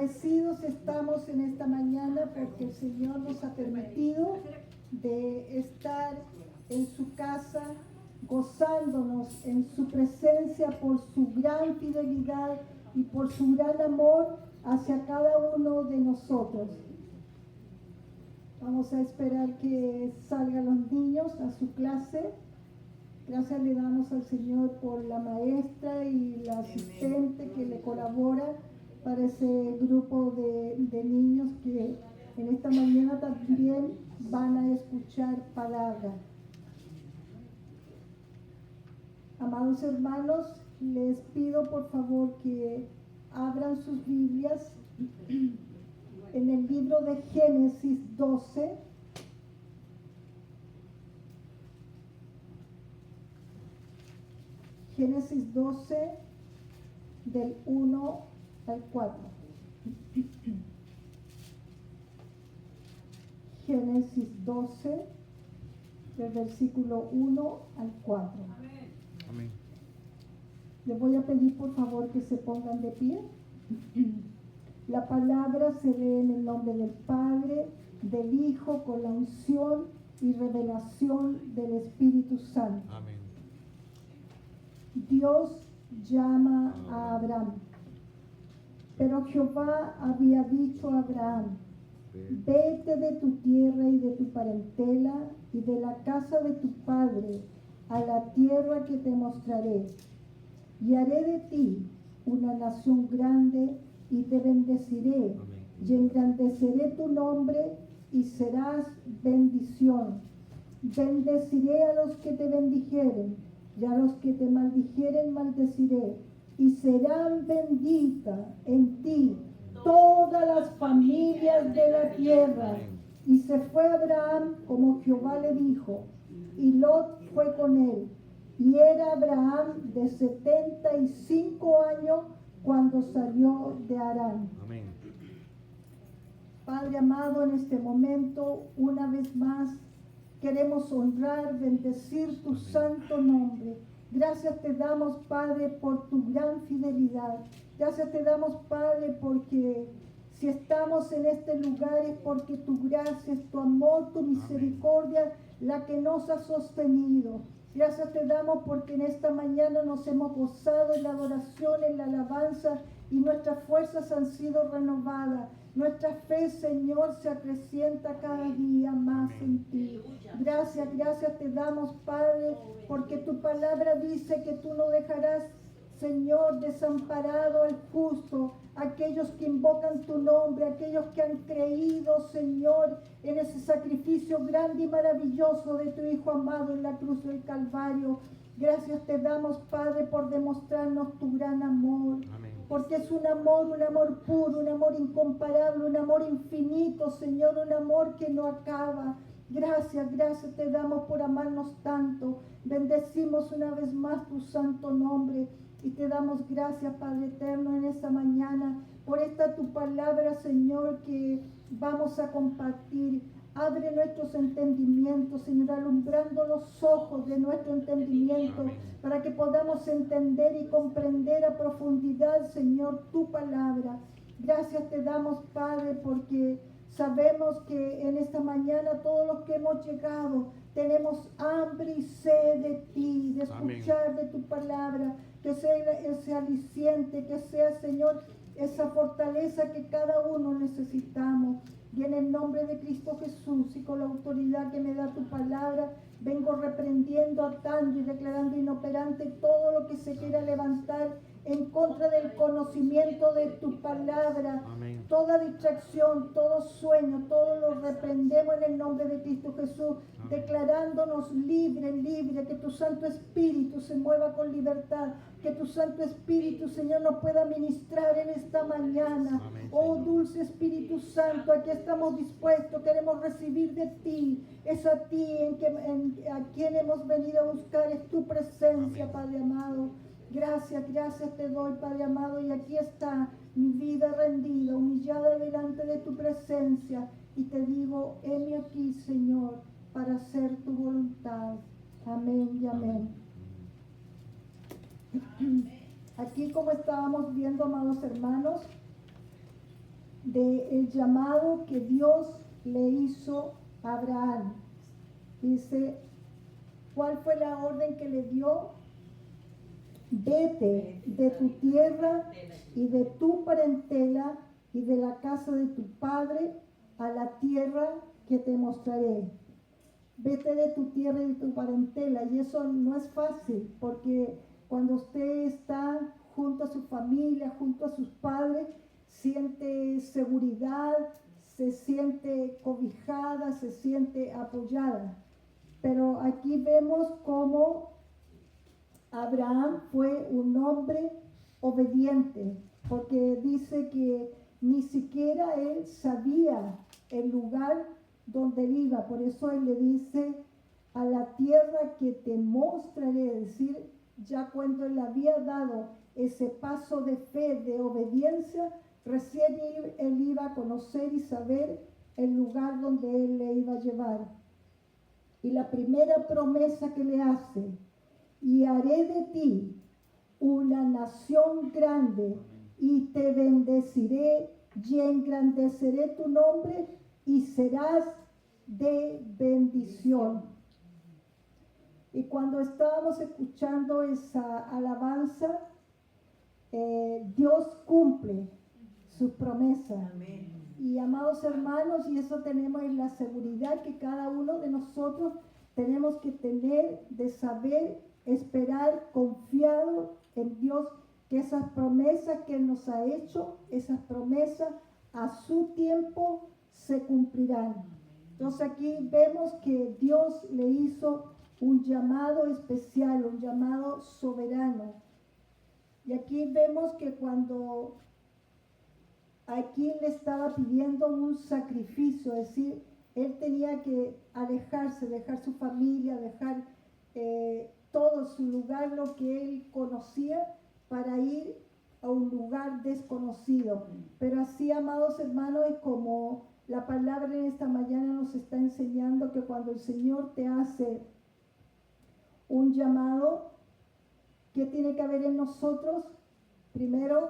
Agradecidos estamos en esta mañana porque el Señor nos ha permitido de estar en su casa, gozándonos en su presencia por su gran fidelidad y por su gran amor hacia cada uno de nosotros. Vamos a esperar que salgan los niños a su clase. Gracias le damos al Señor por la maestra y la asistente que le colabora para ese grupo de niños que en esta mañana también van a escuchar palabra. Amados hermanos, les pido por favor que abran sus Biblias en el libro de Génesis 12. Génesis 12, del 1 al 4. Génesis 12, del versículo 1 al 4. Amén. Les voy a pedir por favor que se pongan de pie. La palabra se lee en el nombre del Padre, del Hijo, con la unción y revelación del Espíritu Santo. Amén. Dios llama a Abraham. Pero Jehová había dicho a Abraham: vete de tu tierra y de tu parentela y de la casa de tu padre a la tierra que te mostraré. Y haré de ti una nación grande y te bendeciré. Y engrandeceré tu nombre y serás bendición. Bendeciré a los que te bendijeren y a los que te maldijeren maldeciré. Y serán benditas en ti todas las familias de la tierra. Y se fue Abraham como Jehová le dijo, y Lot fue con él. Y era Abraham de 75 años cuando salió de Harán. Amén. Padre amado, en este momento, una vez más, queremos honrar, bendecir tu santo nombre. Gracias te damos, Padre, por tu gran fidelidad. Gracias te damos, Padre, porque si estamos en este lugar es porque tu gracia, es tu amor, tu misericordia, la que nos ha sostenido. Gracias te damos porque en esta mañana nos hemos gozado en la adoración, en la alabanza, y nuestras fuerzas han sido renovadas. Nuestra fe, Señor, se acrecienta cada día más en ti. Gracias, gracias te damos, Padre, porque tu palabra dice que tú no dejarás, Señor, desamparado al justo, aquellos que invocan tu nombre, aquellos que han creído, Señor, en ese sacrificio grande y maravilloso de tu Hijo amado en la cruz del Calvario. Gracias te damos, Padre, por demostrarnos tu gran amor. Amén. Porque es un amor puro, un amor incomparable, un amor infinito, Señor, un amor que no acaba. Gracias, gracias te damos por amarnos tanto. Bendecimos una vez más tu santo nombre y te damos gracias, Padre eterno, en esta mañana por esta tu palabra, Señor, que vamos a compartir. Abre nuestros entendimientos, Señor, alumbrando los ojos de nuestro entendimiento. Amén. Para que podamos entender y comprender a profundidad, Señor, tu palabra. Gracias te damos, Padre, porque sabemos que en esta mañana todos los que hemos llegado tenemos hambre y sed de ti, de escuchar de tu palabra, que sea ese aliciente, que sea, Señor, esa fortaleza que cada uno necesitamos. Y en el nombre de Cristo Jesús y con la autoridad que me da tu palabra, vengo reprendiendo, atando y declarando inoperante todo lo que se quiera levantar en contra del conocimiento de tu palabra. Amén. Toda distracción, todo sueño, todo lo reprendemos en el nombre de Cristo Jesús, Amén. declarándonos libre, que tu Santo Espíritu se mueva con libertad, que tu Santo Espíritu, Señor, nos pueda ministrar en esta mañana. Amén, Oh Señor. dulce Espíritu Santo, aquí estamos dispuestos, queremos recibir de ti. Es a ti a quien hemos venido a buscar, es tu presencia. Amén. Padre amado. Gracias, gracias te doy, Padre amado, y aquí está mi vida rendida, humillada delante de tu presencia, y te digo, heme aquí, Señor, para hacer tu voluntad. Amén y amén. Aquí, como estábamos viendo, amados hermanos, del llamado que Dios le hizo a Abraham. Dice, ¿cuál fue la orden que le dio? Vete de tu tierra y de tu parentela y de la casa de tu padre a la tierra que te mostraré. Vete de tu tierra y de tu parentela. Y eso no es fácil, porque cuando usted está junto a su familia, junto a sus padres, siente seguridad, se siente cobijada, se siente apoyada. Pero aquí vemos cómo Abraham fue un hombre obediente, porque dice que ni siquiera él sabía el lugar donde él iba. Por eso él le dice, a la tierra que te mostraré, es decir, ya cuando él había dado ese paso de fe, de obediencia, recién él iba a conocer y saber el lugar donde él le iba a llevar. Y la primera promesa que le hace, y haré de ti una nación grande y te bendeciré y engrandeceré tu nombre y serás de bendición. Y cuando estábamos escuchando esa alabanza, Dios cumple sus promesas. Amén. Y amados hermanos, y eso tenemos en la seguridad que cada uno de nosotros tenemos que tener de saber esperar confiado en Dios, que esas promesas que Él nos ha hecho, esas promesas a su tiempo se cumplirán. Entonces aquí vemos que Dios le hizo un llamado especial, un llamado soberano. Y aquí vemos que cuando aquí le estaba pidiendo un sacrificio, es decir, él tenía que alejarse, dejar su familia, dejar todo su lugar, lo que él conocía, para ir a un lugar desconocido. Pero así, amados hermanos, es como la palabra en esta mañana nos está enseñando que cuando el Señor te hace un llamado, ¿qué tiene que haber en nosotros? Primero,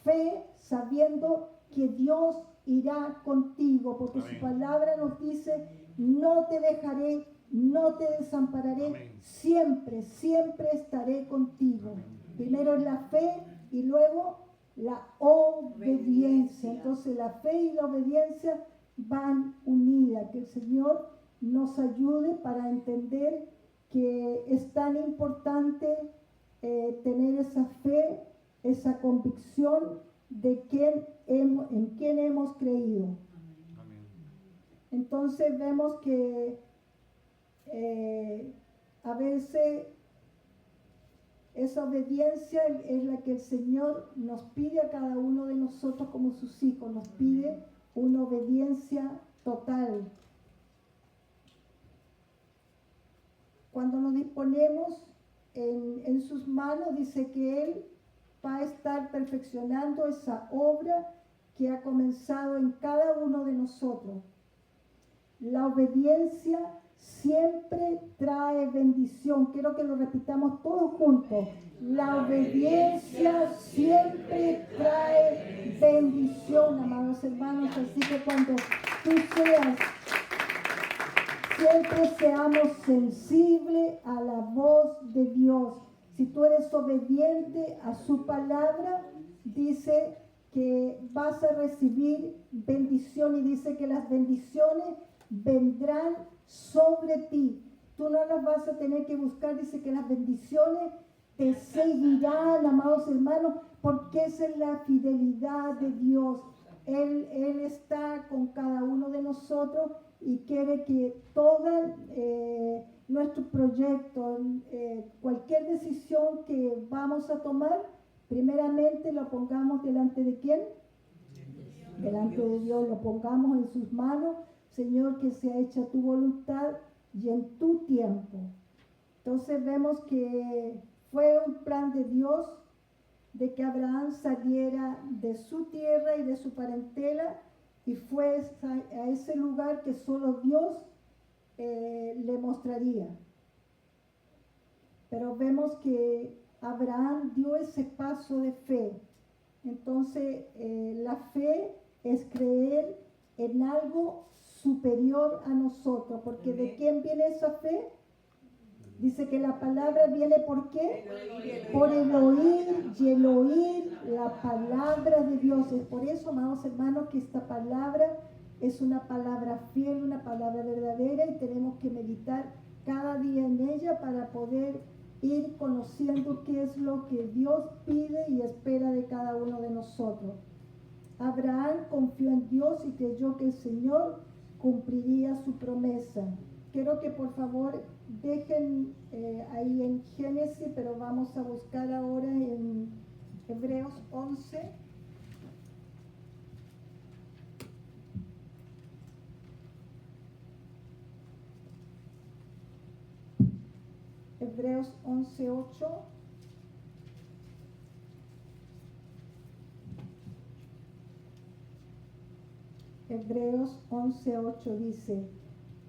fe, sabiendo que Dios irá contigo, porque Amén. su palabra nos dice, no te dejaré, no te desampararé, Amén. siempre, siempre estaré contigo. Amén. Primero es la fe y luego la obediencia. Entonces la fe y la obediencia van unidas. Que el Señor nos ayude para entender que es tan importante tener esa fe, esa convicción de en quién hemos creído. Amén. Entonces vemos que a veces esa obediencia es la que el Señor nos pide a cada uno de nosotros como sus hijos, nos pide una obediencia total. Cuando nos disponemos en sus manos, dice que Él va a estar perfeccionando esa obra que ha comenzado en cada uno de nosotros. La obediencia siempre trae bendición. Quiero que lo repitamos todos juntos. La obediencia siempre trae bendición, amados hermanos. Así que cuando tú siempre seamos sensibles a la voz de Dios. Si tú eres obediente a su palabra, dice que vas a recibir bendición y dice que las bendiciones vendrán sobre ti. Tú no las vas a tener que buscar, dice que las bendiciones te seguirán, amados hermanos, porque esa es la fidelidad de Dios. Él está con cada uno de nosotros y quiere que todo nuestro proyecto, cualquier decisión que vamos a tomar, primeramente lo pongamos delante de ¿quién? Delante de Dios, lo pongamos en sus manos. Señor, que sea hecha tu voluntad y en tu tiempo. Entonces vemos que fue un plan de Dios de que Abraham saliera de su tierra y de su parentela y fue a ese lugar que solo Dios le mostraría. Pero vemos que Abraham dio ese paso de fe. Entonces la fe es creer nosotros, porque ¿de quién viene esa fe? Dice que la palabra viene ¿por qué? Por el oír y el oír la palabra de Dios. Es por eso, amados hermanos, que esta palabra es una palabra fiel, una palabra verdadera y tenemos que meditar cada día en ella para poder ir conociendo qué es lo que Dios pide y espera de cada uno de nosotros. Abraham confió en Dios y creyó que el Señor cumpliría su promesa. Quiero que por favor dejen ahí en Génesis, pero vamos a buscar ahora en Hebreos 11. Hebreos 11:8. Hebreos 11:8 dice: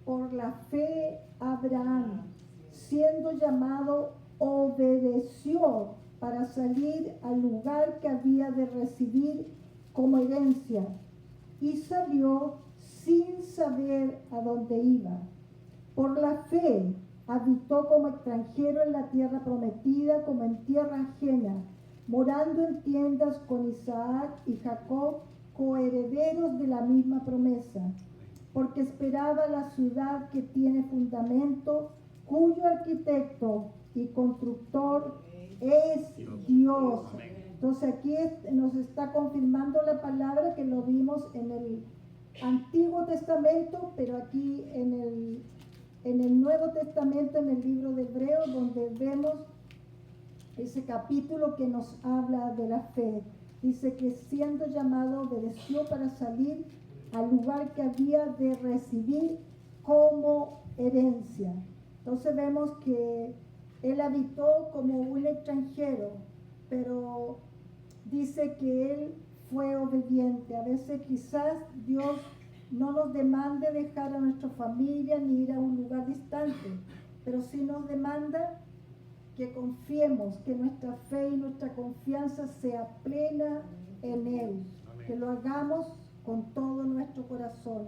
por la fe Abraham, siendo llamado, obedeció para salir al lugar que había de recibir como herencia, y salió sin saber a dónde iba. Por la fe habitó como extranjero en la tierra prometida, como en tierra ajena, morando en tiendas con Isaac y Jacob, coherederos de la misma promesa, porque esperaba la ciudad que tiene fundamento, cuyo arquitecto y constructor es Dios. Entonces aquí nos está confirmando la palabra que lo vimos en el Antiguo Testamento, pero aquí en el Nuevo Testamento, en el libro de Hebreos, donde vemos ese capítulo que nos habla de la fe. Dice que siendo llamado obedeció para salir al lugar que había de recibir como herencia. Entonces vemos que él habitó como un extranjero, pero dice que él fue obediente. A veces quizás Dios no nos demande dejar a nuestra familia ni ir a un lugar distante, pero sí nos demanda que confiemos, que nuestra fe y nuestra confianza sea plena en Él, que lo hagamos con todo nuestro corazón.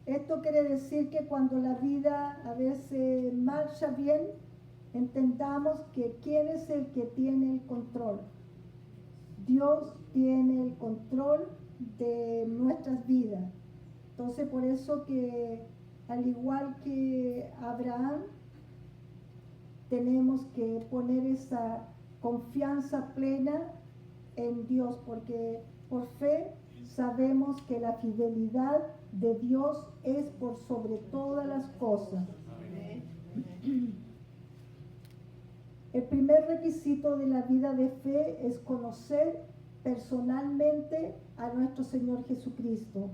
Esto quiere decir que cuando la vida a veces marcha bien, entendamos que ¿quién es el que tiene el control? Dios tiene el control de nuestras vidas. Entonces por eso que al igual que Abraham, tenemos que poner esa confianza plena en Dios, porque por fe sabemos que la fidelidad de Dios es por sobre todas las cosas. El primer requisito de la vida de fe es conocer personalmente a nuestro Señor Jesucristo,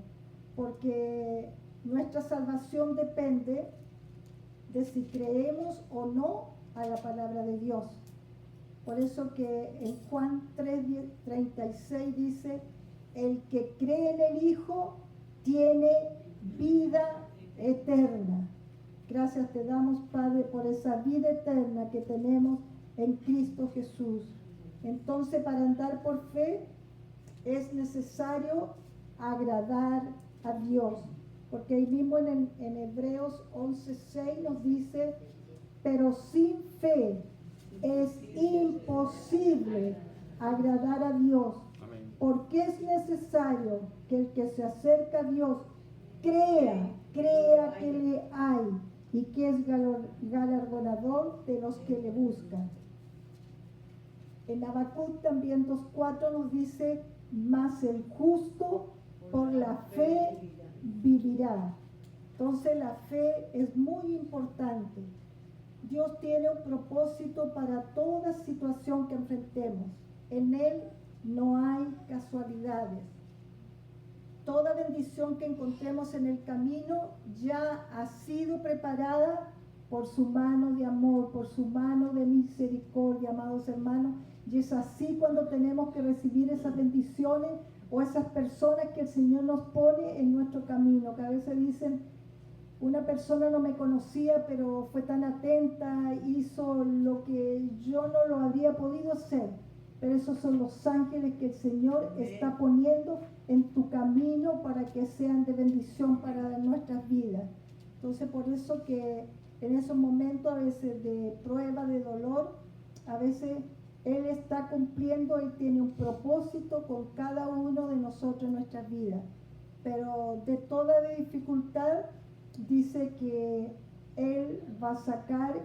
porque nuestra salvación depende de si creemos o no a la palabra de Dios. Por eso que en Juan 3:36 dice: el que cree en el Hijo tiene vida eterna. Gracias te damos, Padre, por esa vida eterna que tenemos en Cristo Jesús. Entonces, para andar por fe es necesario agradar a Dios, porque ahí mismo en Hebreos 11:6 nos dice: pero sin fe es imposible agradar a Dios, porque es necesario que el que se acerca a Dios crea que le hay y que es galardonador de los que le buscan. En Habacuc también 2:4 nos dice: mas el justo por la fe vivirá. Entonces la fe es muy importante. Dios tiene un propósito para toda situación que enfrentemos. En Él no hay casualidades. Toda bendición que encontremos en el camino ya ha sido preparada por su mano de amor, por su mano de misericordia, amados hermanos. Y es así cuando tenemos que recibir esas bendiciones o esas personas que el Señor nos pone en nuestro camino, que a veces dicen: una persona no me conocía, pero fue tan atenta, hizo lo que yo no lo habría podido hacer. Pero esos son los ángeles que el Señor está poniendo en tu camino para que sean de bendición para nuestras vidas. Entonces por eso que en esos momentos a veces de prueba, de dolor, a veces Él está cumpliendo, Él tiene un propósito con cada uno de nosotros en nuestras vidas. Pero de toda dificultad dice que Él va a sacar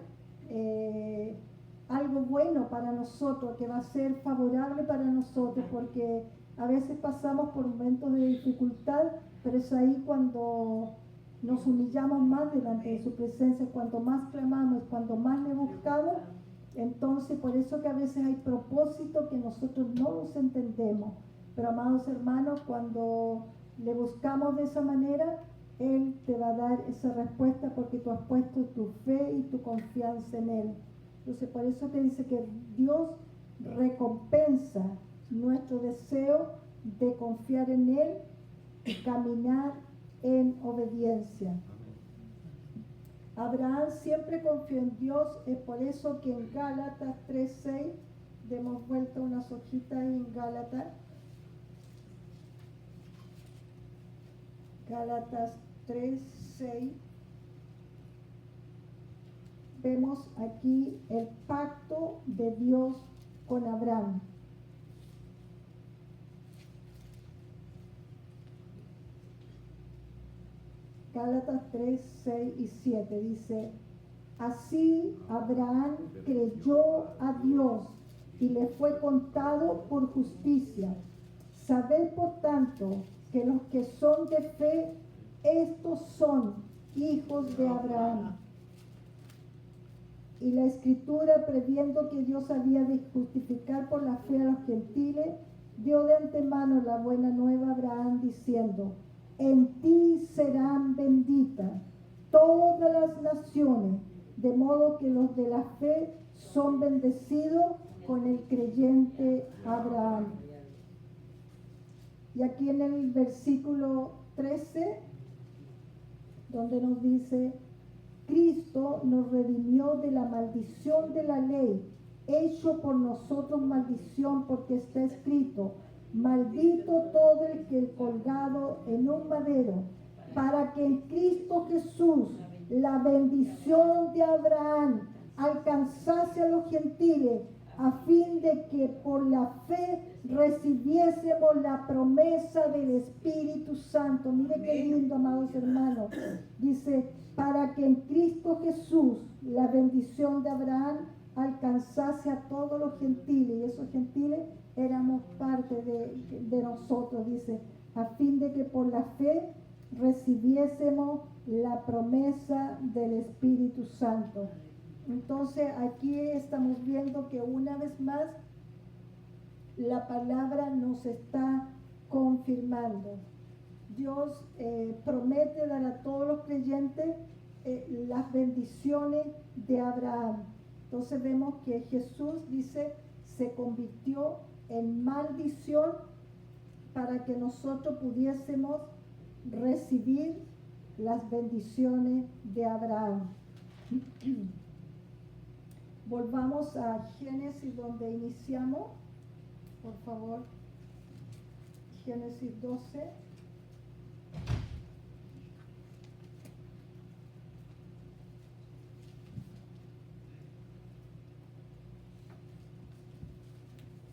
algo bueno para nosotros, que va a ser favorable para nosotros, porque a veces pasamos por momentos de dificultad, pero es ahí cuando nos humillamos más delante de su presencia, cuanto más clamamos, cuanto más le buscamos. Entonces, por eso que a veces hay propósitos que nosotros no los entendemos. Pero, amados hermanos, cuando le buscamos de esa manera, Él te va a dar esa respuesta porque tú has puesto tu fe y tu confianza en Él. Entonces, por eso que dice que Dios recompensa nuestro deseo de confiar en Él y caminar en obediencia. Abraham siempre confió en Dios, es por eso que en Gálatas 3:6, demos vuelta unas hojitas ahí en Gálatas 3:6, vemos aquí el pacto de Dios con Abraham. Gálatas 3:6 y 7 dice: así Abraham creyó a Dios y le fue contado por justicia. Sabed por tanto que los que son de fe, estos son hijos de Abraham. Y la Escritura, previendo que Dios había de justificar por la fe a los gentiles, dio de antemano la buena nueva a Abraham, diciendo: en ti serán benditas todas las naciones, de modo que los de la fe son bendecidos con el creyente Abraham. Y aquí en el versículo 13, donde nos dice: Cristo nos redimió de la maldición de la ley, hecho por nosotros maldición, porque está escrito: maldito todo el que colgado en un madero, para que en Cristo Jesús la bendición de Abraham alcanzase a los gentiles, a fin de que por la fe recibiésemos la promesa del Espíritu Santo. Mire qué lindo, amados hermanos. Dice: para que en Cristo Jesús la bendición de Abraham alcanzase a todos los gentiles, y esos gentiles éramos parte de nosotros, dice, a fin de que por la fe recibiésemos la promesa del Espíritu Santo. Entonces aquí estamos viendo que una vez más la palabra nos está confirmando. Dios promete dar a todos los creyentes las bendiciones de Abraham. Entonces vemos que Jesús, dice, se convirtió en maldición para que nosotros pudiésemos recibir las bendiciones de Abraham. Volvamos a Génesis, donde iniciamos, por favor. Génesis 12.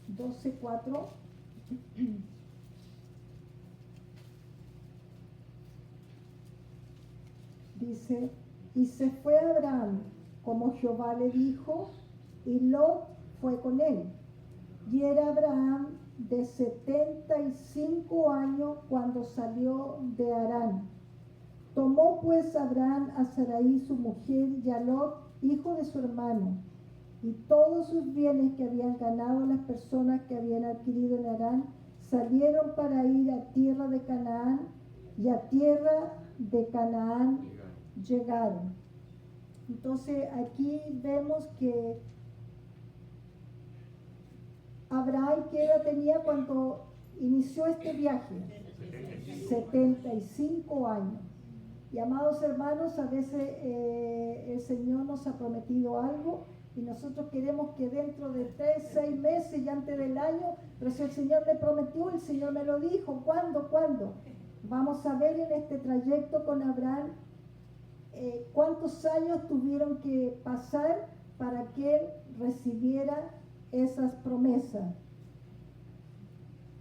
Doce, 4. Dice: y se fue Abraham como Jehová le dijo, y Lot fue con él. Y era Abraham de 75 años cuando salió de Harán. Tomó pues Abraham a Sarai su mujer y a Lot, hijo de su hermano, y todos sus bienes que habían ganado las personas que habían adquirido en Harán, salieron para ir a tierra de Canaán, y a tierra de Canaán llegaron. Entonces aquí vemos que Abraham, ¿qué edad tenía cuando inició este viaje? 75 años. Y amados hermanos, a veces el Señor nos ha prometido algo y nosotros queremos que dentro de 3, 6 meses y antes del año, pero si el Señor me prometió, el Señor me lo dijo, ¿cuándo? Vamos a ver en este trayecto con Abraham cuántos años tuvieron que pasar para que él recibiera esas promesas.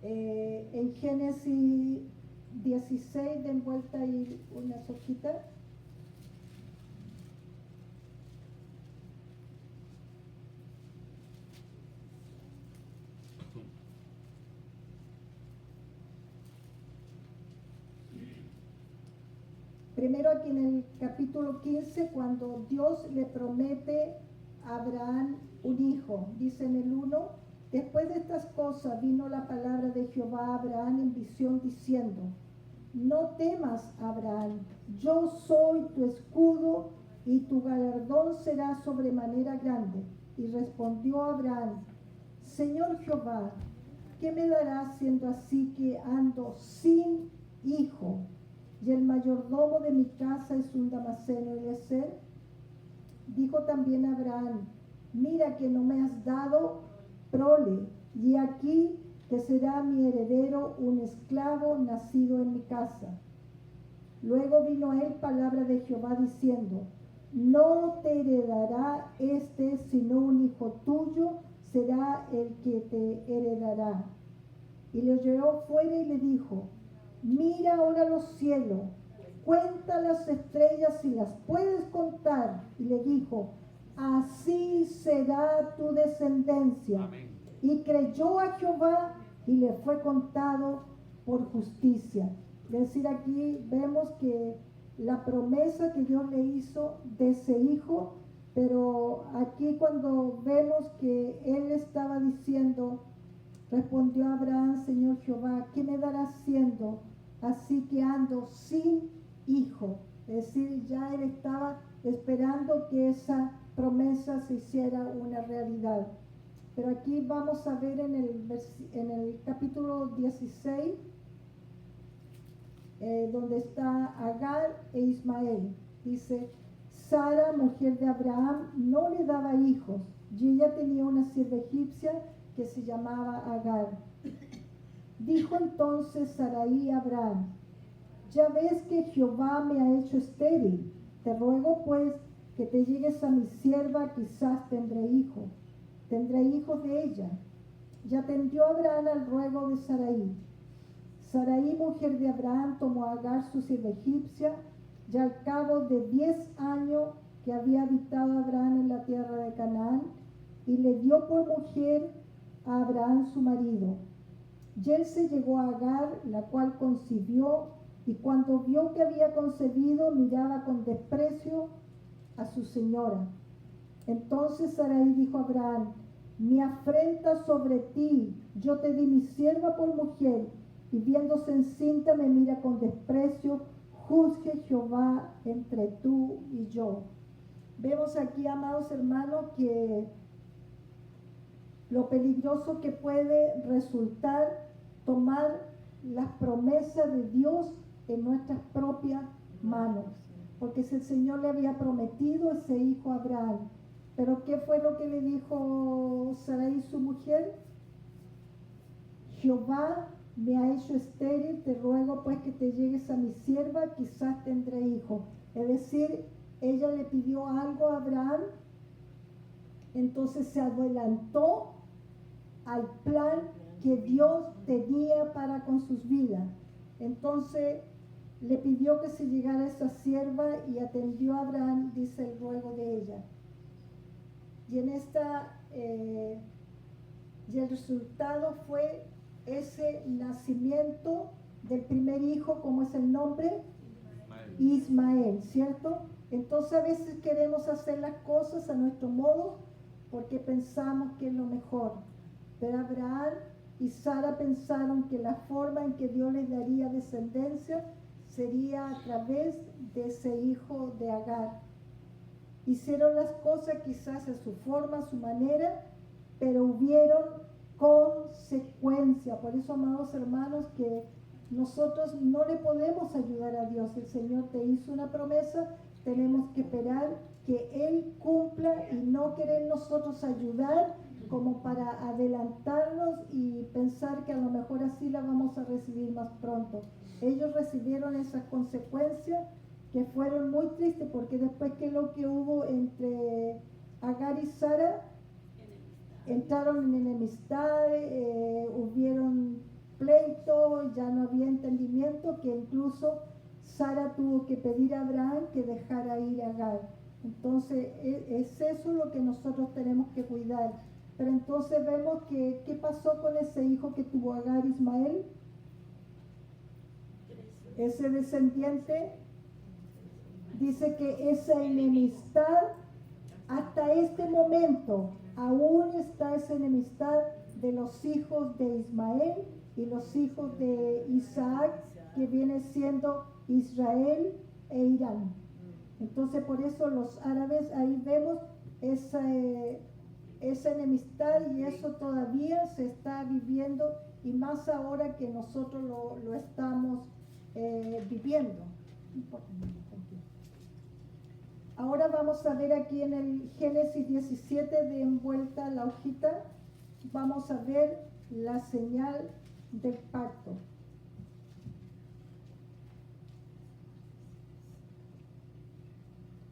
En Génesis 16, den vuelta ahí una hojita. Primero aquí en el capítulo 15, cuando Dios le promete a Abraham un hijo, dice en el 1, después de estas cosas vino la palabra de Jehová a Abraham en visión diciendo, no temas, Abraham, yo soy tu escudo y tu galardón será sobremanera grande. Y respondió Abraham, Señor Jehová, ¿qué me darás siendo así que ando sin hijo? Y el mayordomo de mi casa es un Damaseno Eliezer. Dijo también Abraham, mira que no me has dado prole, y aquí que será mi heredero un esclavo nacido en mi casa. Luego vino a él palabra de Jehová diciendo, no te heredará este, sino un hijo tuyo será el que te heredará. Y lo llevó fuera y le dijo, mira ahora los cielos, cuenta las estrellas si las puedes contar. Y le dijo, así será tu descendencia. Amén. Y creyó a Jehová y le fue contado por justicia. Es decir, aquí vemos que la promesa que Dios le hizo de ese hijo, pero aquí cuando vemos que él estaba diciendo, respondió Abraham, Señor Jehová, ¿qué me darás siendo así que ando sin hijo? Es decir, ya él estaba esperando que esa promesa se hiciera una realidad. Pero aquí vamos a ver en el capítulo 16, donde está Agar e Ismael. Dice, Sara, mujer de Abraham, no le daba hijos, y ella tenía una sierva egipcia que se llamaba Agar. Dijo entonces Sarai a Abraham, ya ves que Jehová me ha hecho estéril, te ruego pues que te llegues a mi sierva, quizás tendré hijos de ella. Y atendió Abraham al ruego de Sarai. Sarai, mujer de Abraham, tomó a Agar, su sierva egipcia, y al cabo de 10 años que había habitado Abraham en la tierra de Canaán, y le dio por mujer a Abraham su marido. Y él se llegó a Agar, la cual concibió, y cuando vio que había concebido, miraba con desprecio a su señora. Entonces Sarai dijo a Abraham, mi afrenta sobre ti, yo te di mi sierva por mujer, y viéndose encinta me mira con desprecio, juzgue Jehová entre tú y yo. Vemos aquí, amados hermanos, que lo peligroso que puede resultar tomar las promesas de Dios en nuestras propias manos. Porque si el Señor le había prometido ese hijo a Abraham, pero ¿qué fue lo que le dijo Sarai, su mujer? Jehová me ha hecho estéril, te ruego pues que te llegues a mi sierva, quizás tendré hijo. Es decir, ella le pidió algo a Abraham, entonces se adelantó al plan que Dios tenía para con sus vidas. Entonces le pidió que se llegara esa sierva y atendió a Abraham, dice el ruego de ella. Y y el resultado fue ese nacimiento del primer hijo, ¿cómo es el nombre? Ismael, ¿cierto? Entonces a veces queremos hacer las cosas a nuestro modo porque pensamos que es lo mejor. Pero Abraham y Sara pensaron que la forma en que Dios les daría descendencia sería a través de ese hijo de Agar. Hicieron las cosas quizás a su forma, a su manera, pero hubieron consecuencias. Por eso, amados hermanos, que nosotros no le podemos ayudar a Dios. El Señor te hizo una promesa, tenemos que esperar que Él cumpla y no querer nosotros ayudar como para adelantarnos y pensar que a lo mejor así la vamos a recibir más pronto. Ellos recibieron esas consecuencias que fueron muy tristes porque después que lo que hubo entre Agar y Sara, entraron en enemistad, hubieron pleitos, ya no había entendimiento, que incluso Sara tuvo que pedir a Abraham que dejara ir a Agar. Entonces es eso lo que nosotros tenemos que cuidar. Pero entonces vemos que ¿qué pasó con ese hijo que tuvo Agar, Ismael? Ese descendiente, dice que esa enemistad hasta este momento aún está esa enemistad de los hijos de Ismael y los hijos de Isaac, que viene siendo Israel e Irán. Entonces por eso los árabes, ahí vemos esa enemistad, y eso todavía se está viviendo, y más ahora que nosotros lo estamos viviendo. Ahora vamos a ver aquí en el Génesis 17, de envuelta la hojita, vamos a ver la señal del pacto.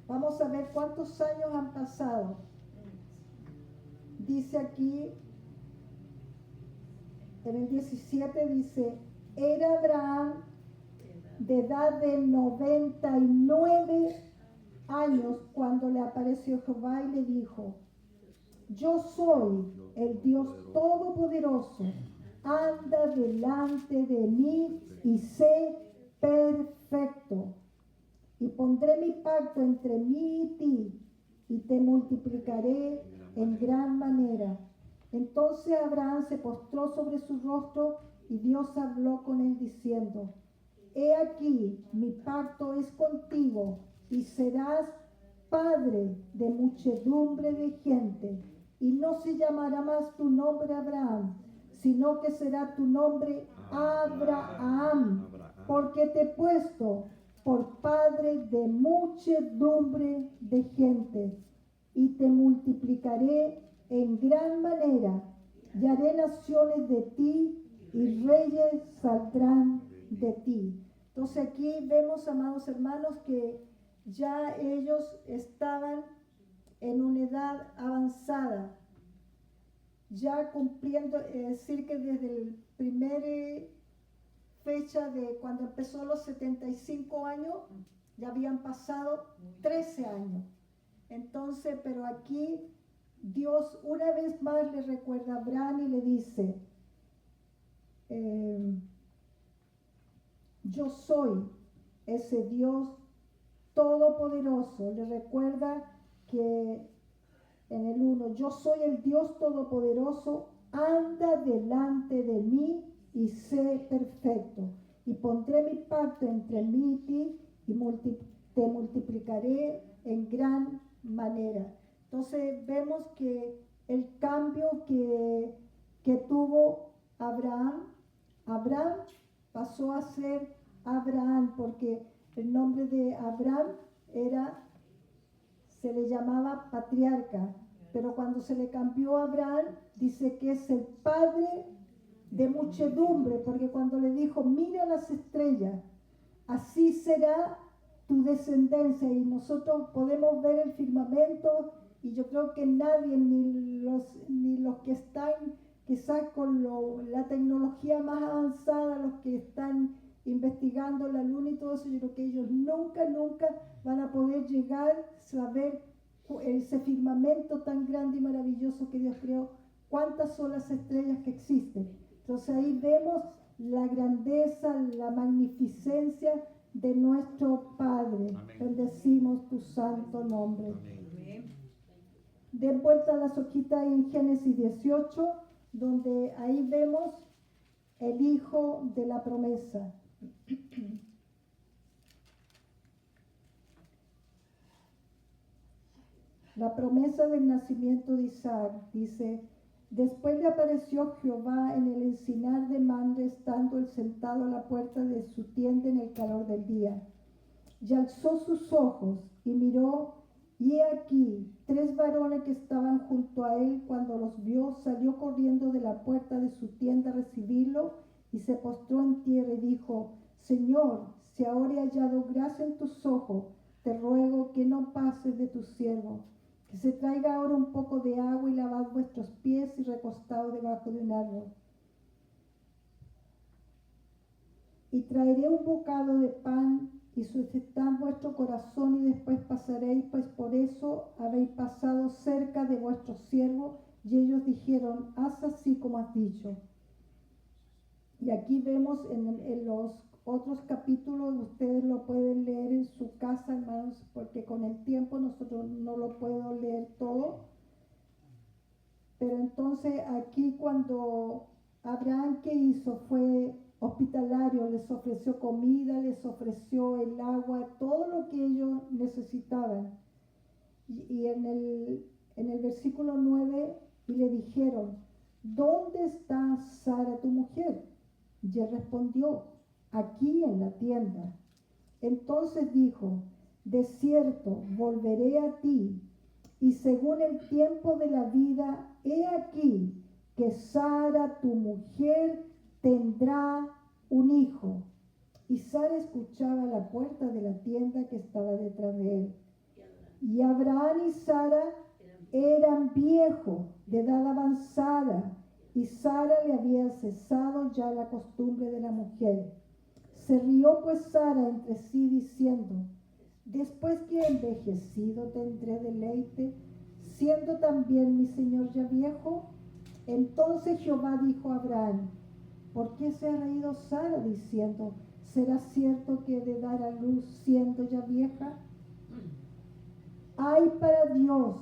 Vamos a ver cuántos años han pasado. Dice aquí, en el 17 dice, era Abraham de edad de 99 años cuando le apareció Jehová y le dijo, yo soy el Dios Todopoderoso, anda delante de mí y sé perfecto. Y pondré mi pacto entre mí y ti, y te multiplicaré en gran manera. Entonces Abraham se postró sobre su rostro, y Dios habló con él diciendo, he aquí, mi pacto es contigo, y serás padre de muchedumbre de gente, y no se llamará más tu nombre Abraham, sino que será tu nombre Abraham, porque te he puesto por padre de muchedumbre de gente, y te multiplicaré en gran manera, y haré naciones de ti, y reyes saldrán de ti. Entonces aquí vemos, amados hermanos, que ya ellos estaban en una edad avanzada, ya cumpliendo, es decir, que desde el primer fecha de cuando empezó los 75 años, ya habían pasado 13 años. Entonces, pero aquí Dios una vez más le recuerda a Abraham y le dice, yo soy ese Dios todopoderoso. Le recuerda que en el 1, yo soy el Dios todopoderoso, anda delante de mí y sé perfecto, y pondré mi pacto entre mí y ti, y te multiplicaré en gran manera. Entonces vemos que el cambio que tuvo Abraham pasó a ser Abraham, porque el nombre de Abraham se le llamaba patriarca, pero cuando se le cambió a Abraham, dice que es el padre de muchedumbre, porque cuando le dijo, mira las estrellas, así será tu descendencia, y nosotros podemos ver el firmamento, y yo creo que nadie, ni los que están quizás con la tecnología más avanzada, los que están investigando la luna y todo eso, yo creo que ellos nunca van a poder llegar a saber ese firmamento tan grande y maravilloso que Dios creó, cuántas son las estrellas que existen. Entonces ahí vemos la grandeza, la magnificencia de nuestro Padre. Amén. Bendecimos tu santo nombre. Amén. Den vuelta a las hojitas en Génesis 18, donde ahí vemos el hijo de la promesa. La promesa del nacimiento de Isaac, dice, después le apareció Jehová en el encinar de Mamre, estando él sentado a la puerta de su tienda en el calor del día. Y alzó sus ojos y miró, y he aquí, 3 varones que estaban junto a él. Cuando los vio, salió corriendo de la puerta de su tienda a recibirlo, y se postró en tierra y dijo, Señor, si ahora he hallado gracia en tus ojos, te ruego que no pases de tu siervo, que se traiga ahora un poco de agua y lavad vuestros pies y recostaos debajo de un árbol. Y traeré un bocado de pan y sujetad vuestro corazón y después pasaréis, pues por eso habéis pasado cerca de vuestro siervo. Y ellos dijeron, haz así como has dicho. Y aquí vemos en los otros capítulos, ustedes lo pueden leer en su casa, hermanos, porque con el tiempo nosotros no lo puedo leer todo. Pero entonces aquí cuando Abraham, ¿qué hizo? Fue hospitalario, les ofreció comida, les ofreció el agua, todo lo que ellos necesitaban. Y en el versículo 9, y le dijeron, ¿dónde está Sara tu mujer? Y él respondió, aquí en la tienda. Entonces dijo, de cierto, volveré a ti, y según el tiempo de la vida, he aquí que Sara, tu mujer, tendrá un hijo. Y Sara escuchaba la puerta de la tienda que estaba detrás de él. Y Abraham y Sara eran viejos, de edad avanzada, y Sara le había cesado ya la costumbre de la mujer. Se rió pues Sara entre sí diciendo, después que he envejecido tendré deleite, siendo también mi señor ya viejo. Entonces Jehová dijo a Abraham, ¿por qué se ha reído Sara diciendo, será cierto que he de dar a luz siendo ya vieja? ¿Hay para Dios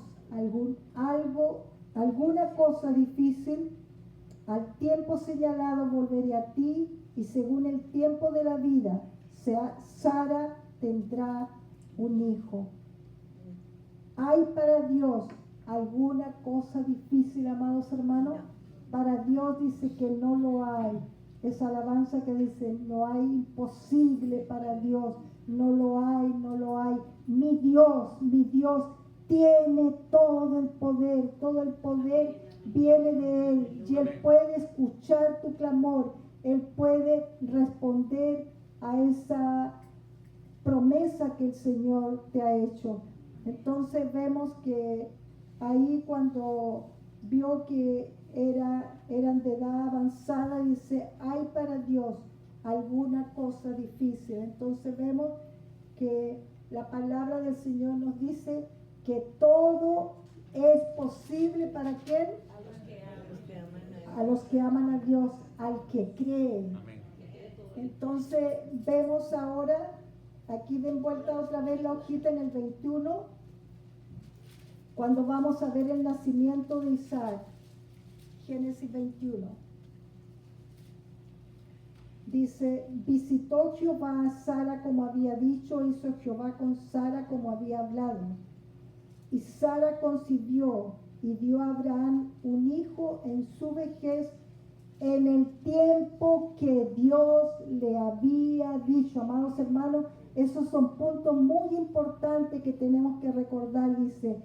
alguna cosa difícil? Al tiempo señalado volveré a ti, y según el tiempo de la vida, Sara tendrá un hijo. ¿Hay para Dios alguna cosa difícil, amados hermanos? Para Dios dice que no lo hay. Esa alabanza que dice, no hay imposible para Dios. No lo hay, no lo hay. Mi Dios tiene todo el poder viene de Él. Y Él puede escuchar tu clamor. Él puede responder a esa promesa que el Señor te ha hecho. Entonces vemos que ahí cuando vio que eran de edad avanzada, dice, ¿hay para Dios alguna cosa difícil? Entonces vemos que la palabra del Señor nos dice que todo es posible para ¿quién? A los que aman a Dios, al que cree. Entonces vemos ahora, aquí de vuelta otra vez la hojita en el 21, cuando vamos a ver el nacimiento de Isaac. Génesis 21. Dice, visitó Jehová a Sara como había dicho, hizo Jehová con Sara como había hablado. Y Sara concibió y dio a Abraham un hijo en su vejez, en el tiempo que Dios le había dicho. Amados hermanos, esos son puntos muy importantes que tenemos que recordar. Dice,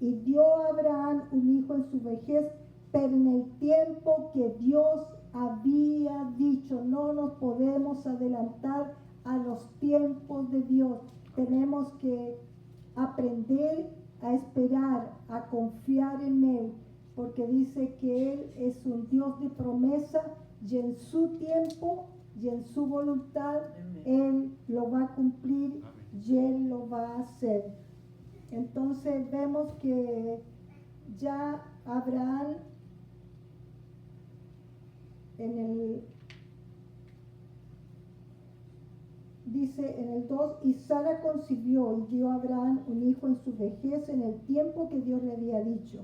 y dio a Abraham un hijo en su vejez, pero en el tiempo que Dios había dicho. No nos podemos adelantar a los tiempos de Dios. Tenemos que aprender a esperar, a confiar en Él, porque dice que Él es un Dios de promesa y en su tiempo y en su voluntad Él lo va a cumplir y Él lo va a hacer. Entonces vemos que ya Abraham dice en el 2, y Sara concibió y dio a Abraham un hijo en su vejez en el tiempo que Dios le había dicho.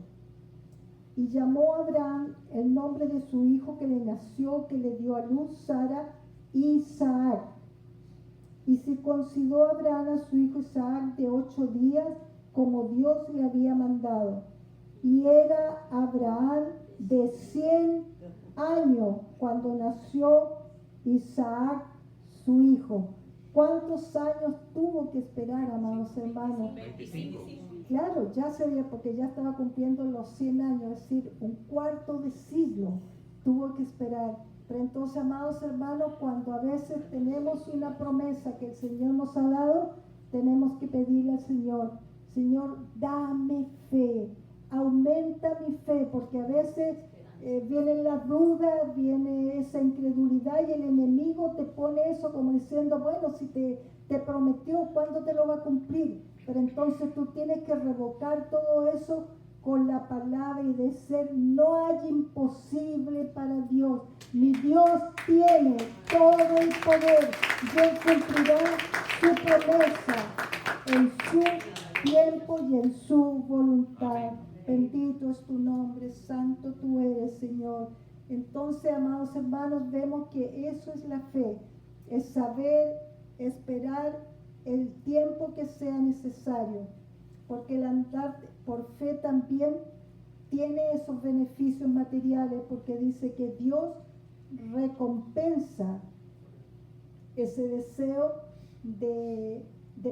Y llamó a Abraham el nombre de su hijo que le nació, que le dio a luz Sara, Isaac. Y circuncidó a Abraham a su hijo Isaac de 8 días, como Dios le había mandado. Y era Abraham de 100 años cuando nació Isaac, su hijo. ¿Cuántos años tuvo que esperar, amados hermanos? 25. Claro, ya sería porque ya estaba cumpliendo los 100 años, es decir, un cuarto de siglo tuvo que esperar. Pero entonces, amados hermanos, cuando a veces tenemos una promesa que el Señor nos ha dado, tenemos que pedirle al Señor, Señor, dame fe, aumenta mi fe, porque a veces vienen las dudas, viene esa incredulidad y el enemigo te pone eso como diciendo, bueno, si te prometió, ¿cuándo te lo va a cumplir? Pero entonces tú tienes que revocar todo eso con la palabra y decir, no hay imposible para Dios. Mi Dios tiene todo el poder y Él cumplirá su promesa en su tiempo y en su voluntad. Bendito es tu nombre, santo tú eres, Señor. Entonces, amados hermanos, vemos que eso es la fe, es saber esperar el tiempo que sea necesario, porque el andar por fe también tiene esos beneficios materiales, porque dice que Dios recompensa ese deseo de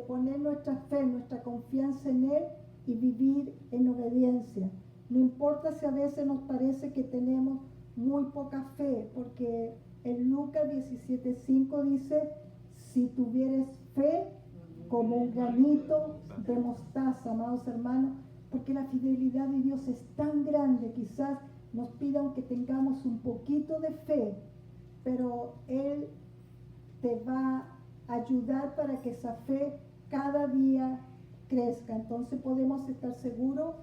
poner nuestra fe, nuestra confianza en Él y vivir en obediencia. No importa si a veces nos parece que tenemos muy poca fe, porque en Lucas 17:5 dice, si tuvieres fe como un granito de mostaza, amados hermanos, porque la fidelidad de Dios es tan grande, quizás nos pidan que tengamos un poquito de fe, pero Él te va a ayudar para que esa fe cada día crezca. Entonces podemos estar seguros,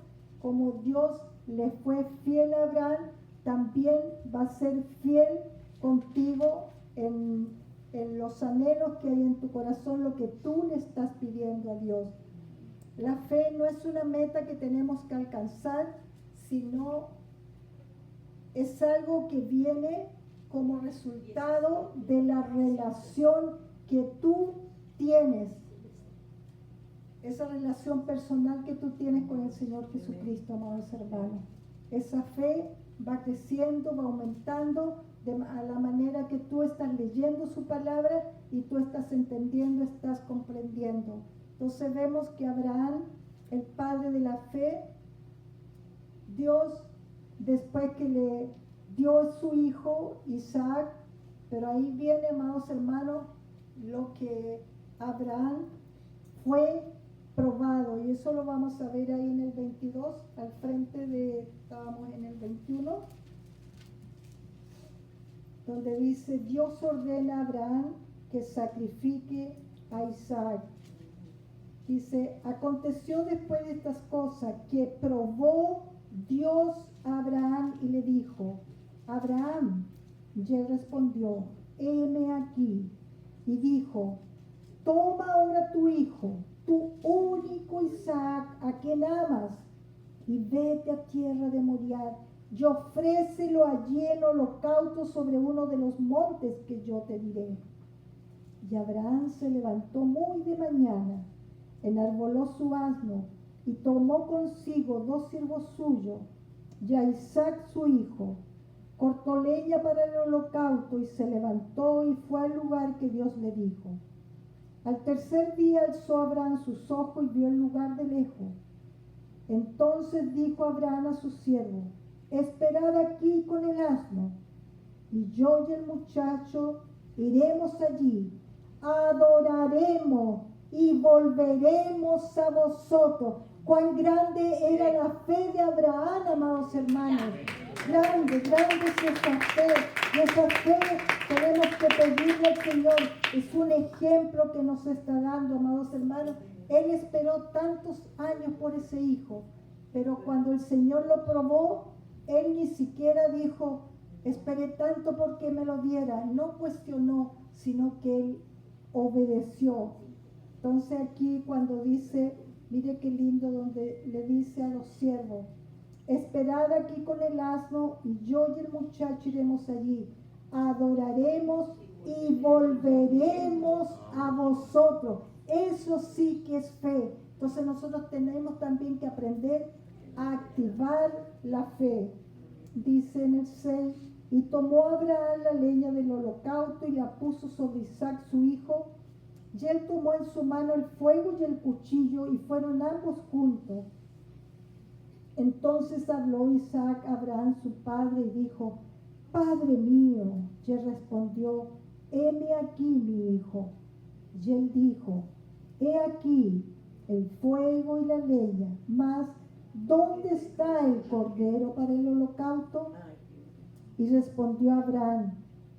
como Dios le fue fiel a Abraham, también va a ser fiel contigo en los anhelos que hay en tu corazón, lo que tú le estás pidiendo a Dios. La fe no es una meta que tenemos que alcanzar, sino es algo que viene como resultado de la relación que tú tienes, esa relación personal que tú tienes con el Señor Jesucristo, amados hermanos. Esa fe va creciendo, va aumentando a la manera que tú estás leyendo su palabra y tú estás entendiendo, estás comprendiendo. Entonces vemos que Abraham, el padre de la fe, Dios, después que le dio su hijo Isaac, pero ahí viene, amados hermanos, lo que Abraham fue probado, y eso lo vamos a ver ahí en el 22, al frente estábamos en el 21, donde dice, Dios ordena a Abraham que sacrifique a Isaac. Dice, aconteció después de estas cosas que probó Dios a Abraham y le dijo, Abraham, y él respondió, heme aquí. Y dijo, toma ahora tu hijo, tu único Isaac, a quien amas, y vete a tierra de Moriah, y ofrécelo allí en holocausto sobre uno de los montes que yo te diré. Y Abraham se levantó muy de mañana, enarboló su asno, y tomó consigo 2 siervos suyos, y a Isaac su hijo, cortó leña para el holocausto, y se levantó y fue al lugar que Dios le dijo. Al tercer día alzó Abraham sus ojos y vio el lugar de lejos. Entonces dijo Abraham a su siervo, esperad aquí con el asno, y yo y el muchacho iremos allí, adoraremos y volveremos a vosotros. Cuán grande era la fe de Abraham, amados hermanos. Grande, grande es esa fe. Y esa fe tenemos que pedirle al Señor. Es un ejemplo que nos está dando, amados hermanos. Él esperó tantos años por ese hijo, pero cuando el Señor lo probó, él ni siquiera dijo, esperé tanto porque me lo diera. No cuestionó, sino que él obedeció. Entonces aquí cuando dice, mire qué lindo, donde le dice a los siervos, esperad aquí con el asno, y yo y el muchacho iremos allí, adoraremos y volveremos a vosotros. Eso sí que es fe. Entonces nosotros tenemos también que aprender a activar la fe. Dice en el 6, y tomó Abraham la leña del holocausto y la puso sobre Isaac su hijo, y él tomó en su mano el fuego y el cuchillo, y fueron ambos juntos. Entonces habló Isaac a Abraham su padre y dijo, Padre mío, y él respondió, heme aquí mi hijo. Y él dijo, he aquí el fuego y la leña, mas ¿dónde está el cordero para el holocausto? Y respondió Abraham,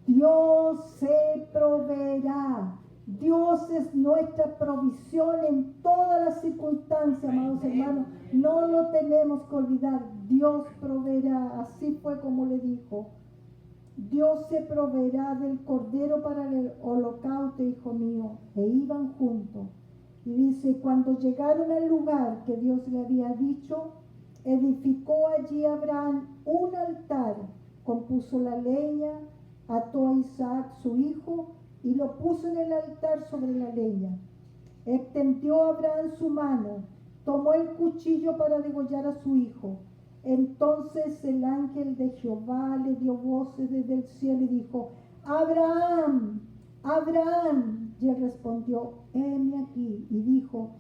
Dios se proveerá. Dios es nuestra provisión en todas las circunstancias, amados hermanos. No lo tenemos que olvidar. Dios proveerá. Así fue como le dijo. Dios se proveerá del cordero para el holocausto, hijo mío. E iban juntos. Y dice, cuando llegaron al lugar que Dios le había dicho, edificó allí Abraham un altar, compuso la leña, ató a Isaac su hijo y lo puso en el altar sobre la leña. Extendió Abraham su mano, tomó el cuchillo para degollar a su hijo. Entonces el ángel de Jehová le dio voces desde el cielo y dijo, Abraham, Abraham. Y él respondió, heme aquí. Y dijo,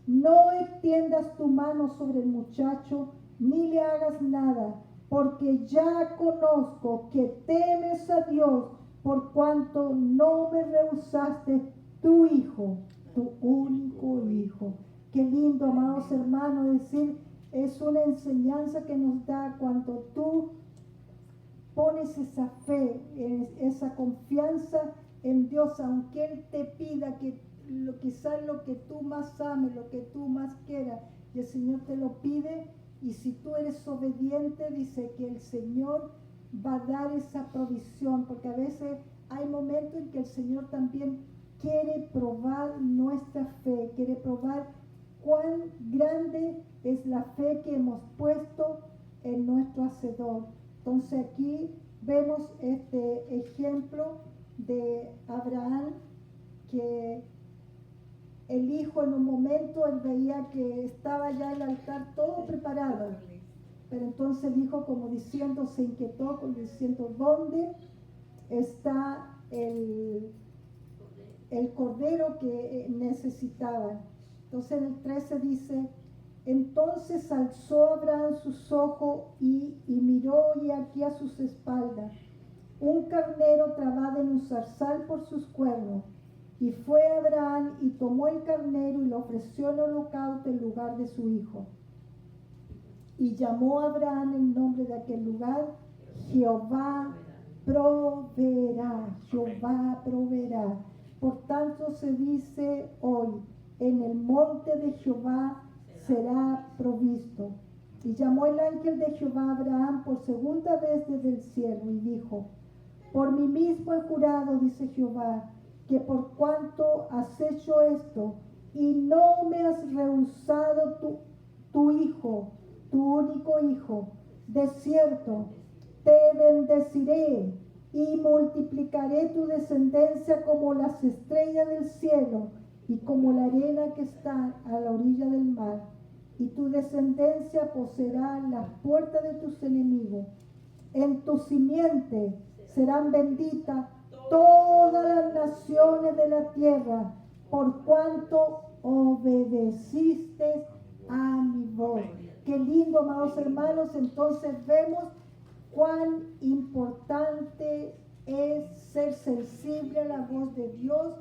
no extiendas tu mano sobre el muchacho, ni le hagas nada, porque ya conozco que temes a Dios, por cuanto no me rehusaste tu hijo, tu único hijo. Qué lindo, amados hermanos, decir, es una enseñanza que nos da cuando tú pones esa fe, esa confianza en Dios, aunque Él te pida que quizás lo que tú más ames, lo que tú más quieras, y el Señor te lo pide, y si tú eres obediente, dice que el Señor va a dar esa provisión, porque a veces hay momentos en que el Señor también quiere probar nuestra fe, quiere probar cuán grande es la fe que hemos puesto en nuestro Hacedor. Entonces aquí vemos este ejemplo de Abraham, que el hijo en un momento él veía que estaba ya el altar todo preparado, pero entonces el hijo como diciendo, se inquietó, como diciendo, ¿dónde está el cordero que necesitaban? Entonces en el 13 dice, entonces alzó Abraham sus ojos y miró, y aquí a sus espaldas un carnero trabado en un zarzal por sus cuernos. Y fue Abraham y tomó el carnero y lo ofreció en holocausto en lugar de su hijo. Y llamó a Abraham el nombre de aquel lugar, Jehová proveerá, Jehová proveerá. Por tanto se dice hoy, en el monte de Jehová será provisto. Y llamó el ángel de Jehová a Abraham por segunda vez desde el cielo y dijo, por mí mismo he jurado, dice Jehová, que por cuanto has hecho esto y no me has rehusado tu hijo, tu único hijo, de cierto te bendeciré y multiplicaré tu descendencia como las estrellas del cielo y como la arena que está a la orilla del mar. Y tu descendencia poseerá las puertas de tus enemigos. En tu simiente serán benditas todas las naciones de la tierra, por cuanto obedeciste a mi voz. Qué lindo, amados hermanos. Entonces vemos cuán importante es ser sensible a la voz de Dios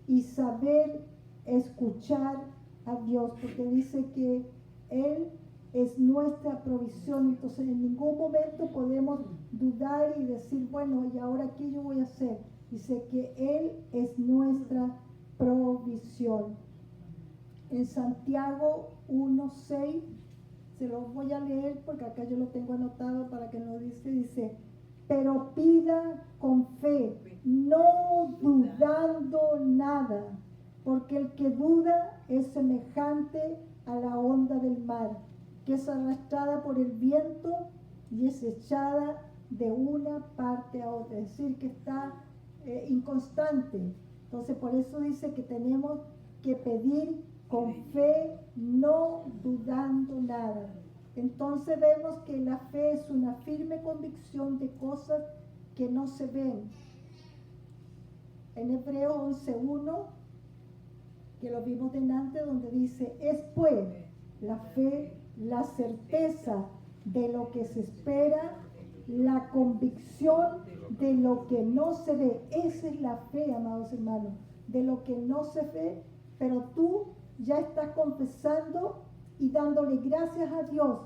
y saber escuchar a Dios, porque dice que Él es nuestra provisión. Entonces en ningún momento podemos dudar y decir, bueno, ¿y ahora qué yo voy a hacer? Dice que Él es nuestra provisión. En Santiago 1:6, se los voy a leer porque acá yo lo tengo anotado para que no dice, pero pida con fe, no dudando nada, porque el que duda es semejante a la onda del mar, que es arrastrada por el viento y es echada de una parte a otra, es decir, que está inconstante. Entonces por eso dice que tenemos que pedir con fe, no dudando nada. Entonces vemos que la fe es una firme convicción de cosas que no se ven. En Hebreos 11:1, que lo vimos delante, donde dice, es pues la fe, la certeza de lo que se espera, la convicción de lo que no se ve. Esa es la fe, amados hermanos, de lo que no se ve, pero tú ya estás confesando y dándole gracias a Dios,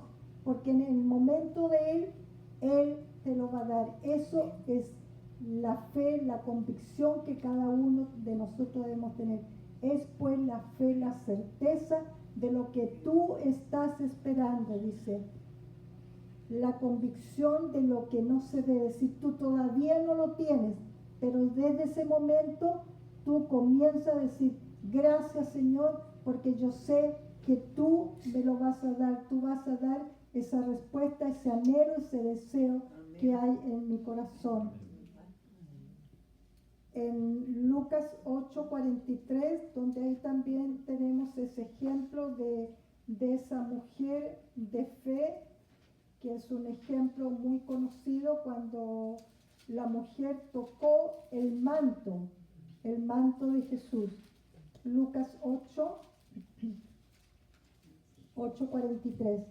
porque en el momento de Él te lo va a dar. Eso es la fe, la convicción que cada uno de nosotros debemos tener. Es pues la fe, la certeza de lo que tú estás esperando, dice. La convicción de lo que no se ve. Es decir, tú todavía no lo tienes, pero desde ese momento tú comienzas a decir, gracias Señor, porque yo sé que tú me lo vas a dar. Tú vas a dar esa respuesta, ese anhelo, ese deseo que hay en mi corazón. En Lucas 8:43, donde ahí también tenemos ese ejemplo de esa mujer de fe, que es un ejemplo muy conocido cuando la mujer tocó el manto de Jesús. Lucas 8:43.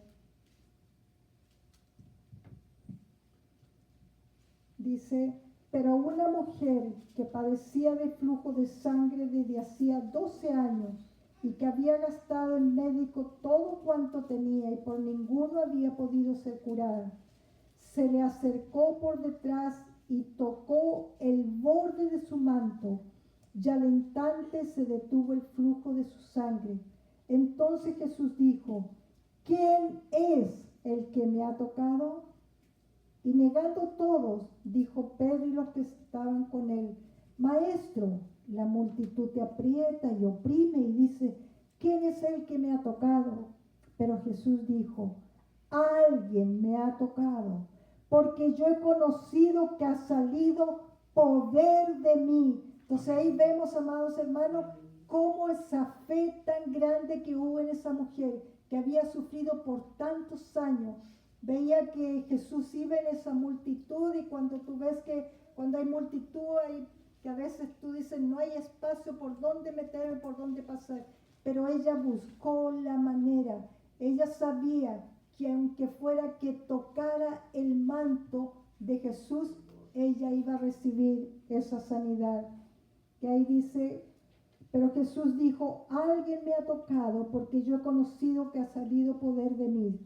Dice, pero una mujer que padecía de flujo de sangre desde hacía 12 años y que había gastado en médico todo cuanto tenía y por ninguno había podido ser curada, se le acercó por detrás y tocó el borde de su manto, y al instante se detuvo el flujo de su sangre. Entonces Jesús dijo, ¿quién es el que me ha tocado? Y negando todos, dijo Pedro y los que estaban con él, Maestro, la multitud te aprieta y oprime y dice, ¿quién es el que me ha tocado? Pero Jesús dijo, alguien me ha tocado, porque yo he conocido que ha salido poder de mí. Entonces ahí vemos, amados hermanos, cómo esa fe tan grande que hubo en esa mujer, que había sufrido por tantos años, veía que Jesús iba en esa multitud, y cuando tú ves que cuando hay multitud, hay que a veces tú dices, no hay espacio por dónde meterme, por dónde pasar. Pero ella buscó la manera. Ella sabía que aunque fuera que tocara el manto de Jesús, ella iba a recibir esa sanidad. Que ahí dice, pero Jesús dijo, alguien me ha tocado porque yo he conocido que ha salido poder de mí.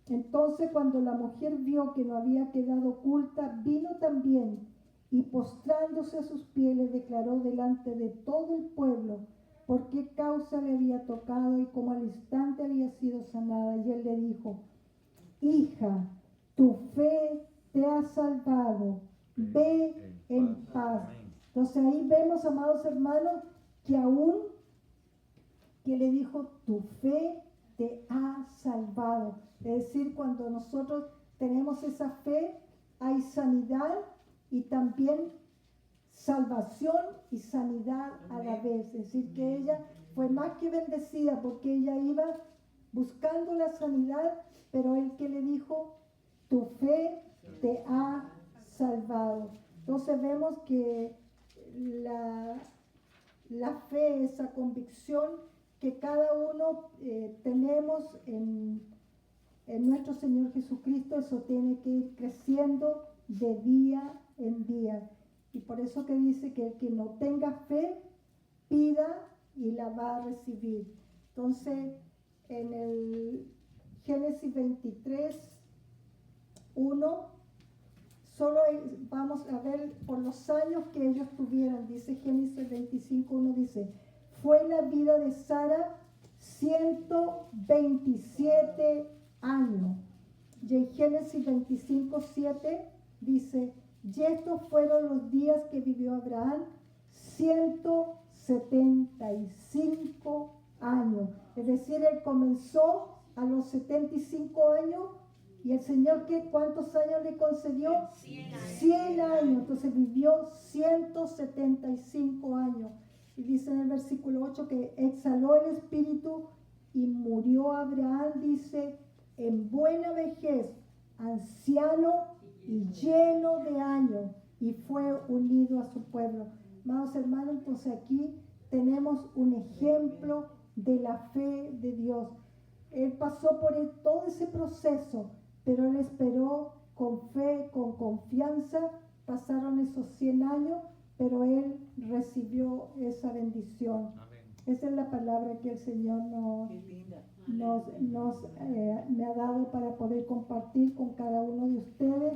Entonces cuando la mujer vio que no había quedado oculta, vino también y postrándose a sus pies le declaró delante de todo el pueblo por qué causa le había tocado y cómo al instante había sido sanada. Y él le dijo, hija, tu fe te ha salvado, ve en paz. Entonces ahí vemos, amados hermanos, que aún que le dijo, tu fe te ha salvado. Es decir, cuando nosotros tenemos esa fe, hay sanidad y también salvación y sanidad a la vez. Es decir, que ella fue más que bendecida porque ella iba buscando la sanidad, pero él que le dijo, tu fe te ha salvado. Entonces vemos que la fe, esa convicción que cada uno tenemos en nuestro Señor Jesucristo, eso tiene que ir creciendo de día en día. Y por eso que dice que el que no tenga fe, pida y la va a recibir. Entonces, en el Génesis 23:1, solo vamos a ver por los años que ellos tuvieron. Dice Génesis 25:1, dice, fue la vida de Sara 127 años. Y en Génesis 25:7 dice, y estos fueron los días que vivió Abraham, 175 años. Es decir, él comenzó a los 75 años y el Señor, ¿cuántos años le concedió? 100 años. Entonces vivió 175 años. Y dice en el versículo 8 que exhaló el espíritu y murió Abraham, dice, en buena vejez, anciano y lleno de años, y fue unido a su pueblo. Amados hermanos, entonces aquí tenemos un ejemplo de la fe de Dios. Él pasó por todo ese proceso, pero él esperó con fe, con confianza. Pasaron esos 100 años, pero él recibió esa bendición. Amén. Esa es la palabra que el Señor me ha dado para poder compartir con cada uno de ustedes,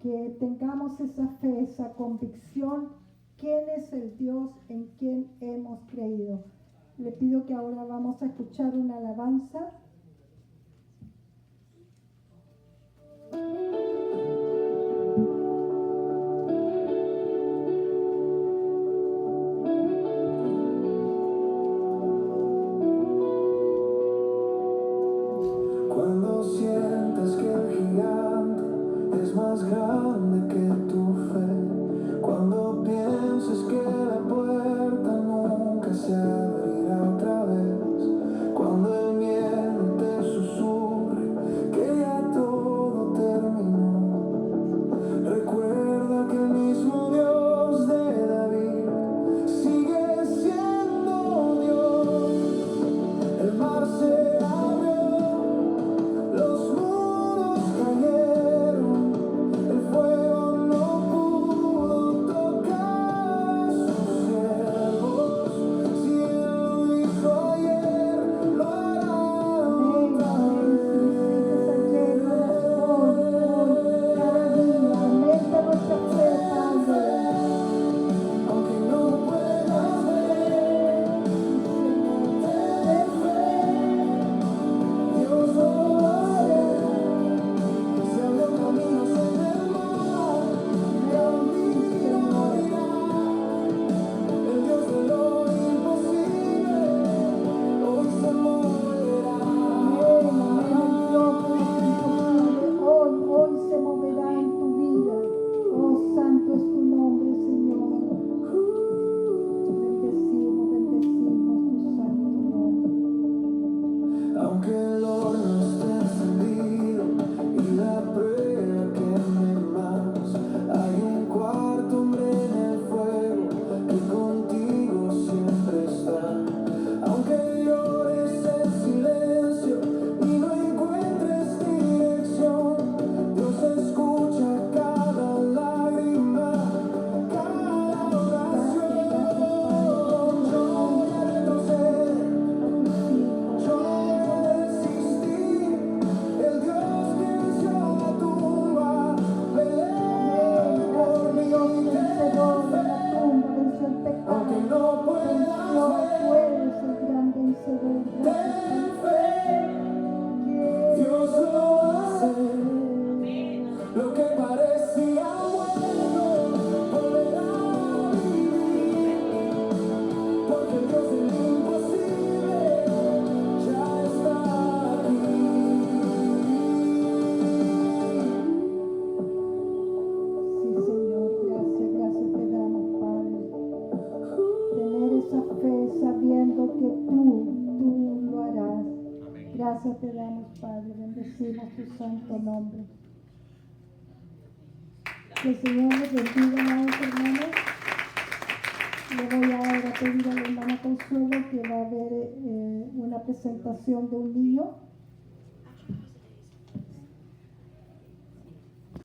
que tengamos esa fe, esa convicción, quién es el Dios en quien hemos creído. Le pido que ahora vamos a escuchar una alabanza. Cuando sientas que el gigante es más grande que tu fe, cuando pienses que la puerta nunca se abrirá otra vez, cuando el miedo te susurre que ya todo terminó, recuerda que el mismo Dios de David sigue siendo Dios. El mar se los muros cayeron, el fuego no pudo tocar sus siervos. Si él lo hizo ayer, lo hará otra vez. Cada día, aumenta nuestra fe, Padre. Aunque no puedas ver, ten fe, Dios lo hará. Se abrió caminos en el mar, camino irá. El Dios de lo imposible, hoy se moverá. Hoy se moverá en tu vida. Oh, santo es tu nombre, Señor. Bendecimos tu santo nombre. Aunque el horno esté encendido y la prueba queme más, hay un cuarto hombre en el fuego que contigo siempre está. Aunque llores en silencio y no encuentres dirección, Dios escucha cada lágrima, cada oración. Yo voy a retroceder, yo no voy a desistir. El Dios que venció la tumba pelea por mí. Vencedor de la tumba, venció el pecado. Aunque no puedas Tú ver, eres el gran vencedor. ten fe, Dios lo hace. Lo que parecía muerto volverá a vivir, porque el Dios del imposible ya está aquí. Sí, Señor, gracias te damos, Padre. Tener esa fe sabiendo que tú lo harás. Amén. Gracias te damos, Padre. Bendecimos tu santo nombre. Que el Señor les bendiga, amados hermanos. Le voy ahora a pedir a la hermana Consuelo que va a haber una presentación de un niño.